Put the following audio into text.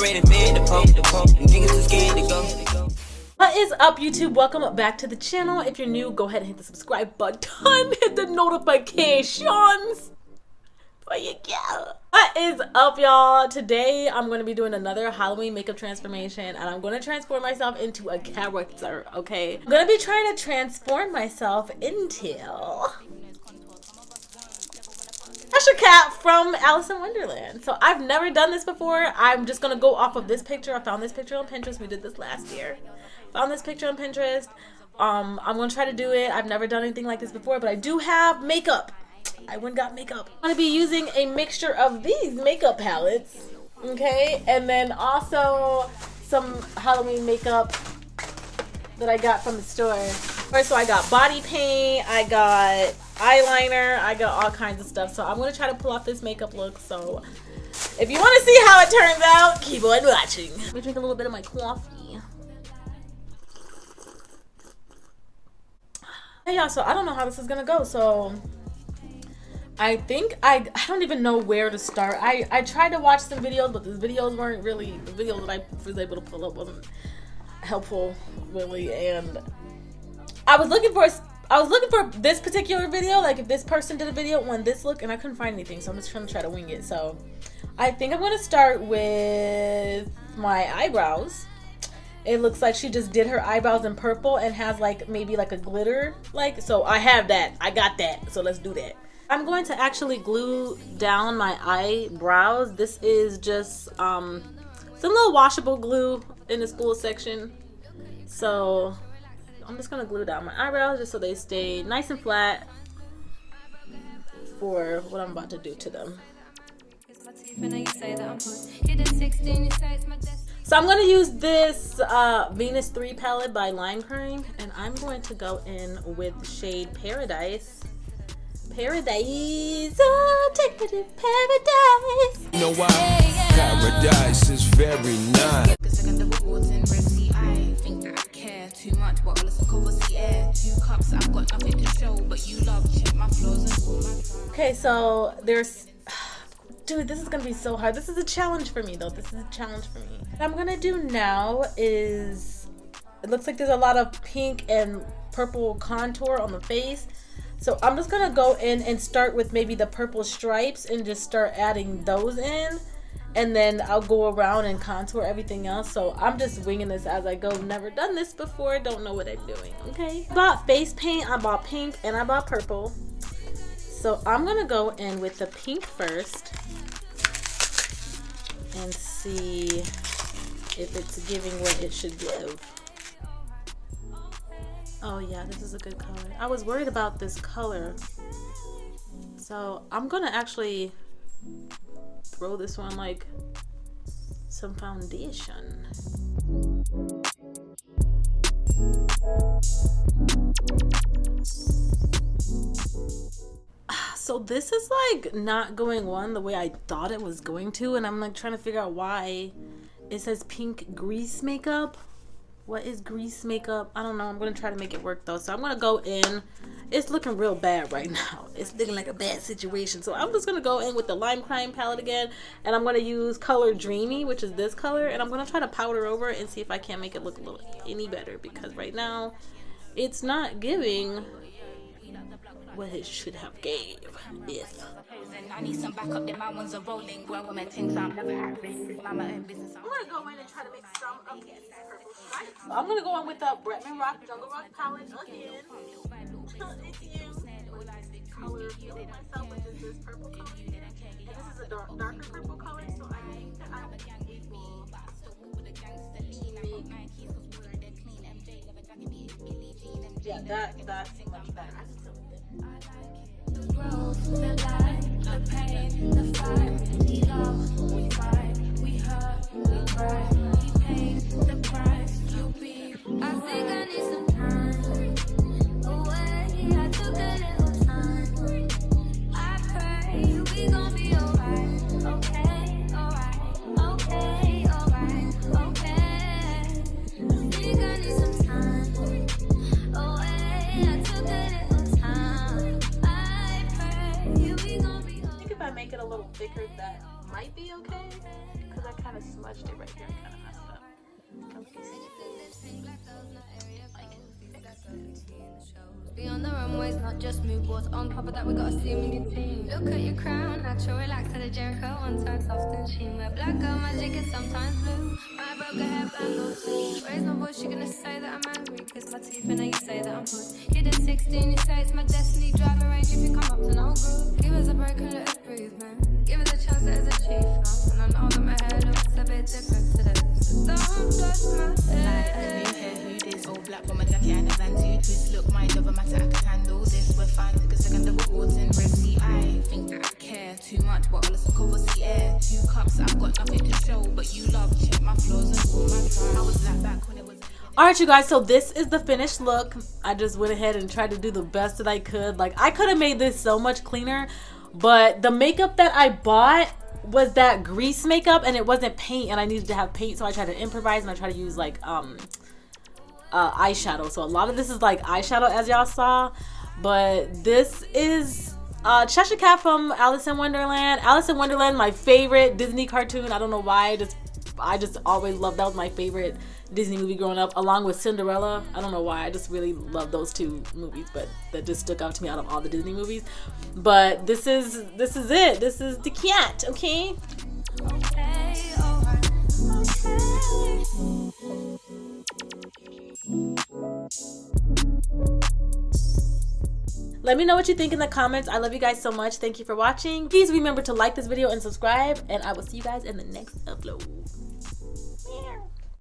already made the poke. Niggas too scared to go. What is up, YouTube? Welcome back to the channel. If you're new, go ahead and hit the subscribe button. Hit the notifications. There you go. What is up, y'all? Today I'm going to be doing another Halloween makeup transformation, and I'm going to transform myself into a character, okay? I'm going to be trying to transform myself into Cheshire Cat from Alice in Wonderland. So I've never done this before. I'm just going to go off of this picture. I found this picture on Pinterest. We did this last year. Found this picture on Pinterest. I'm going to try to do it. I've never done anything like this before, but I do have makeup. I went and got makeup. I'm going to be using a mixture of these makeup palettes, okay? And then also some Halloween makeup that I got from the store. First, so I got body paint, I got eyeliner, I got all kinds of stuff. So I'm going to try to pull off this makeup look. So if you want to see how it turns out, keep on watching. Let me drink a little bit of my coffee. Hey y'all, so I don't know how this is going to go. So I think I don't even know where to start. I tried to watch some videos, but these videos weren't really, the videos that I was able to pull up wasn't helpful really. And I was looking for this particular video, like if this person did a video on this look, and I couldn't find anything, so I'm just trying to wing it. So I think I'm gonna start with my eyebrows. It looks like she just did her eyebrows in purple and has like maybe like a glitter, like, so I have that, I got that, so let's do that. I'm going to actually glue down my eyebrows. This is just some little washable glue in the school section. So I'm just gonna glue down my eyebrows just so they stay nice and flat for what I'm about to do to them. So I'm gonna use this Venus 3 palette by Lime Cream, and I'm going to go in with the shade Paradise. Paradise, oh, take me to paradise. You know why? Paradise is very nice. Too much, but all covers the air. 2 cups, I've got nothing to show, but you love check my flaws and all my flaws. Okay, so there's, dude, this is gonna be so hard. This is a challenge for me, though. This is a challenge for me. What I'm gonna do now is, it looks like there's a lot of pink and purple contour on the face. So I'm just gonna go in and start with maybe the purple stripes and just start adding those in. And then I'll go around and contour everything else. So I'm just winging this as I go. Never done this before. Don't know what I'm doing, okay? I bought face paint, I bought pink, and I bought purple. So I'm gonna go in with the pink first and see if it's giving what it should give. Oh yeah, this is a good color. I was worried about this color. So I'm gonna actually throw this on like some foundation. So this is like not going on the way I thought it was going to, and I'm like trying to figure out why it says pink grease makeup. What is grease makeup? I don't know. I'm gonna try to make it work though. So I'm gonna go in. It's looking real bad right now. It's looking like a bad situation. So I'm just gonna go in with the Lime Crime palette again, and I'm gonna use color Dreamy, which is this color, and I'm gonna try to powder over it and see if I can't make it look a little any better, because right now it's not giving what it should have gave. If I need some backup, then my ones are rolling. Well, I'm I'm never happy. I'm my own business. I'm gonna go in and try to make some of these purple stripes. So I'm gonna go in with the Bretman Rock Jungle Rock palette again. It's you. Color Feeling Myself, which is this purple color. And this is a darker purple color, so I think that I will be able to yeah, that's much better. The growth, the light, the pain, the fight, we love, we fight, we hurt, we cry, we pay the price, you be. I think I need some time away. I took a little time. I pray we gon' be alright. Okay, alright, okay, alright, okay. I think I need some time away. I took a little time. I pray we gon' be alright. I think if I make it a little thicker, that might be okay, because I kind kind of smudged it right here. Kind of messed up. Be on the runways, not just mood boards. On top of that, we got a steam in your team. Look at your crown, natural, relax to the Jericho. One side soft and sheen. Wear black girl magic is sometimes blue. My broke a hairband or two. Raise my voice, you're gonna say that I'm angry. Kiss my teeth, and now you say that I'm hood. Kid at 16, you say it's my destiny. Driving range if you come up to no groove. Give us a break and let us breathe, man. Give us a chance, let us achieve. And I know that my hair looks a bit different today. So don't touch my head. All black bomber jacket and a van two twist. Look, my lover matter, I can handle this. We're fine, take a second, double boards in Red Sea. I think I care too much, but all of some covers the air. 2 cups, I've got nothing to show, but you love, check my flaws and all my tries. I was black back when it was. Alright, you guys, so this is the finished look. I just went ahead and tried to do the best that I could. Like, I could have made this so much cleaner, but the makeup that I bought was that grease makeup, and it wasn't paint, and I needed to have paint, so I tried to improvise, and I tried to use like eyeshadow. So a lot of this is like eyeshadow, as y'all saw, but this is Cheshire Cat from Alice in Wonderland. Alice in Wonderland, my favorite Disney cartoon. I don't know why, I just always loved, that was my favorite Disney movie growing up, along with Cinderella. I don't know why, I just really love those 2 movies, but that just stuck out to me out of all the Disney movies. But this is it. This is the cat, okay? Okay, alright, okay. Let me know what you think in the comments. I love you guys so much. Thank you for watching. Please remember to like this video and subscribe, and I will see you guys in the next upload.